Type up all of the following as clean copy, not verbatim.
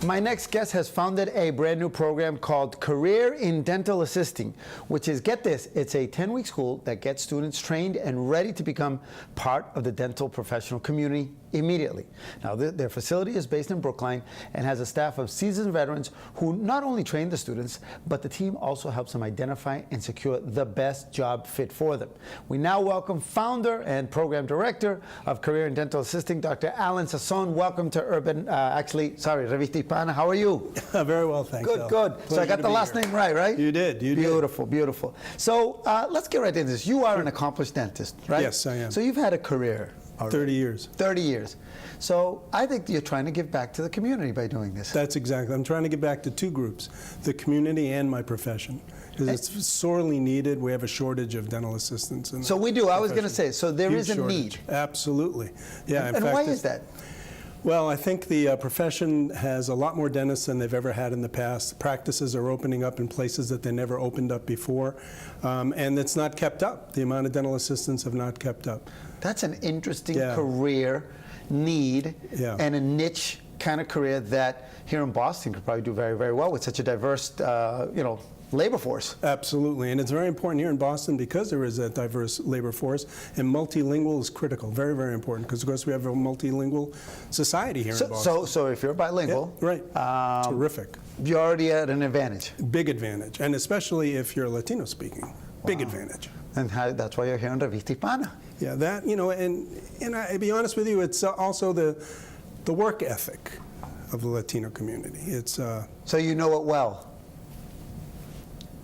My next guest has founded a brand new program called Career in Dental Assisting, which is, get this, it's a 10-week school that gets students trained and ready to become part of the dental professional community immediately. Now, their facility is based in Brookline and has a staff of seasoned veterans who not only train the students, but the team also helps them identify and secure the best job fit for them. We now welcome founder and program director of Career in Dental Assisting, Dr. Allan Sasson. Welcome to Revista Hispana. How are you? Very well, thanks. Good, good. So I got the last name right? You did, you did. Beautiful, beautiful. So let's get right into this. You are an accomplished dentist, right? Yes, I am. So you've had a career. 30 years. 30 years. So I think you're trying to give back to the community by doing this. That's exactly. I'm trying to give back to two groups, the community and my profession. Because it's sorely needed. We have a shortage of dental assistants. So we do. I was going to say, so there is a need. Absolutely. Yeah. And why is that? Well, I think the profession has a lot more dentists than they've ever had in the past. Practices are opening up in places that they never opened up before, and it's not kept up. The amount of dental assistants have not kept up. That's an interesting career need and a niche kind of career that here in Boston could probably do very, very well with such a diverse, labor force. Absolutely, and it's very important here in Boston because there is a diverse labor force, and multilingual is critical, very, very important, because of course we have a multilingual society here in Boston. So if you're bilingual, right, terrific. You're already at an advantage. Big advantage, and especially if you're Latino speaking, big advantage. And that's why you're here on Revista Hispana. Yeah, that, and I'll be honest with you, it's also the work ethic of the Latino community. It's so you know it well.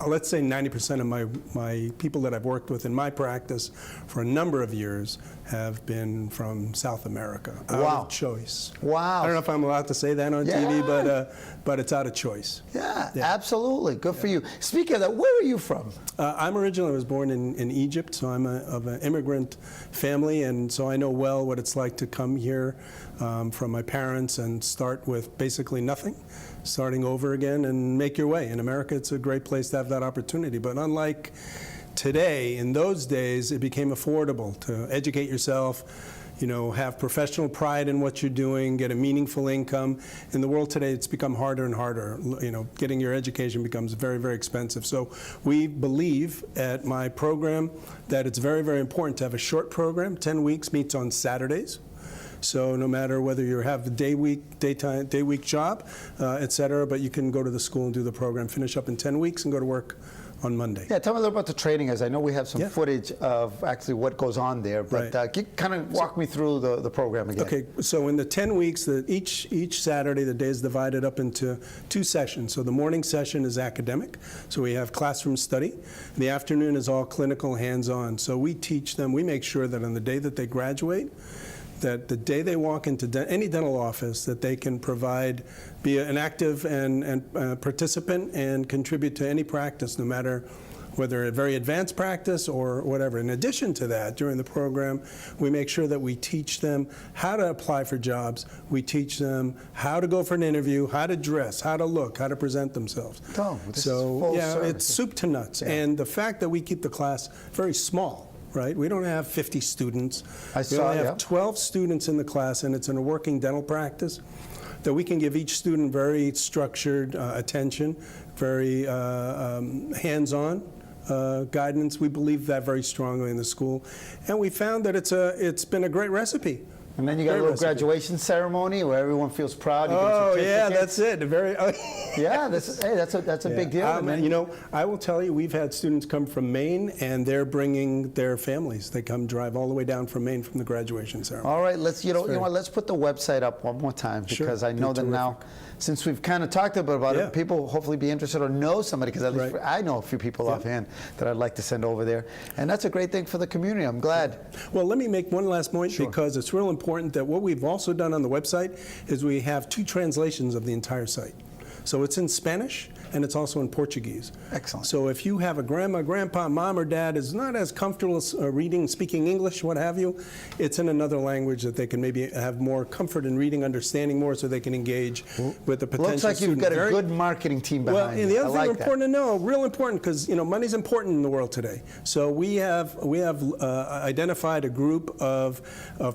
Let's say 90% of my people that I've worked with in my practice for a number of years have been from South America. Out of choice. Wow. I don't know if I'm allowed to say that on TV, but it's out of choice. Yeah, absolutely. Good for you. Speaking of that, where are you from? I was born in Egypt, so I'm of an immigrant family, and so I know well what it's like to come here from my parents and start with basically nothing, starting over again and make your way. In America, it's a great place to have that opportunity, but unlike today, in those days, it became affordable to educate yourself, have professional pride in what you're doing, get a meaningful income. In the world today, it's become harder and harder. Getting your education becomes very, very expensive. So we believe at my program that it's very, very important to have a short program. 10 weeks, meets on Saturdays. So no matter whether you have a day week job, et cetera, but you can go to the school and do the program, finish up in 10 weeks and go to work on Monday. Yeah, tell me a little about the training, as I know we have some footage of actually what goes on there, but kind of walk me through the program again. Okay, so in the 10 weeks, each Saturday, the day is divided up into 2 sessions. So the morning session is academic, so we have classroom study. The afternoon is all clinical, hands-on. So we teach them, we make sure that on the day that they graduate, that the day they walk into any dental office, that they can be an active and participant and contribute to any practice, no matter whether a very advanced practice or whatever. In addition to that, during the program, we make sure that we teach them how to apply for jobs. We teach them how to go for an interview, how to dress, how to look, how to present themselves. So it's soup to nuts. And the fact that we keep the class very small, right? We don't have 50 students. We only have 12 students in the class, and it's in a working dental practice that we can give each student very structured attention, very hands-on guidance. We believe that very strongly in the school, and we found that it's been a great recipe. And then you got a little graduation ceremony where everyone feels proud. Oh yeah, that's it. Yeah, that's a big deal. I will tell you, we've had students come from Maine, and they're bringing their families. They come drive all the way down from Maine from the graduation ceremony. All right, let's let's put the website up one more time, because I know that now, since we've kind of talked a bit about it, people hopefully be interested or know somebody, because at least I know a few people offhand that I'd like to send over there, and that's a great thing for the community. I'm glad. Well, let me make one last point, because it's real important that what we've also done on the website is we have 2 translations of the entire site. So it's in Spanish, and it's also in Portuguese. Excellent. So if you have a grandma, grandpa, mom, or dad is not as comfortable reading, speaking English, what have you, it's in another language that they can maybe have more comfort in reading, understanding more, so they can engage with the potential student. Looks like you've got a good marketing team behind you. Well, and the other thing important to know, real important, because money's important in the world today. So we have identified a group of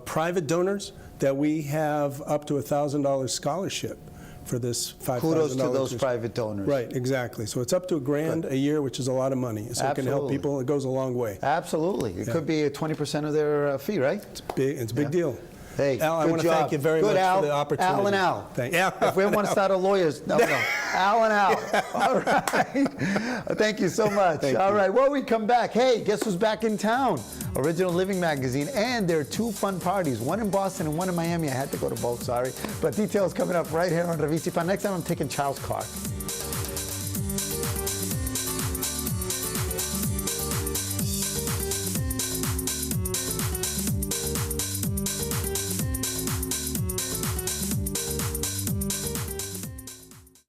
private donors that we have up to $1,000 scholarship for this $5,000. Kudos to those tuition. private donors. Right, exactly. So it's up to $1,000 a year, which is a lot of money. So it can help Absolutely. people. It goes a long way. Absolutely. It could be 20% of their fee, right? It's a big deal. Hey, Al, I good want to job. thank you very Good, much Al. for the opportunity. Al and Al. Al. If we want to start a lawyer's, no. Al and Al. All right. Thank you so much. All right. Well, we come back. Hey, guess who's back in town? Original Living Magazine. And there are two fun parties, one in Boston and one in Miami. I had to go to both, sorry. But details coming up right here on Revista Hispana. Next time, I'm taking Charles' car.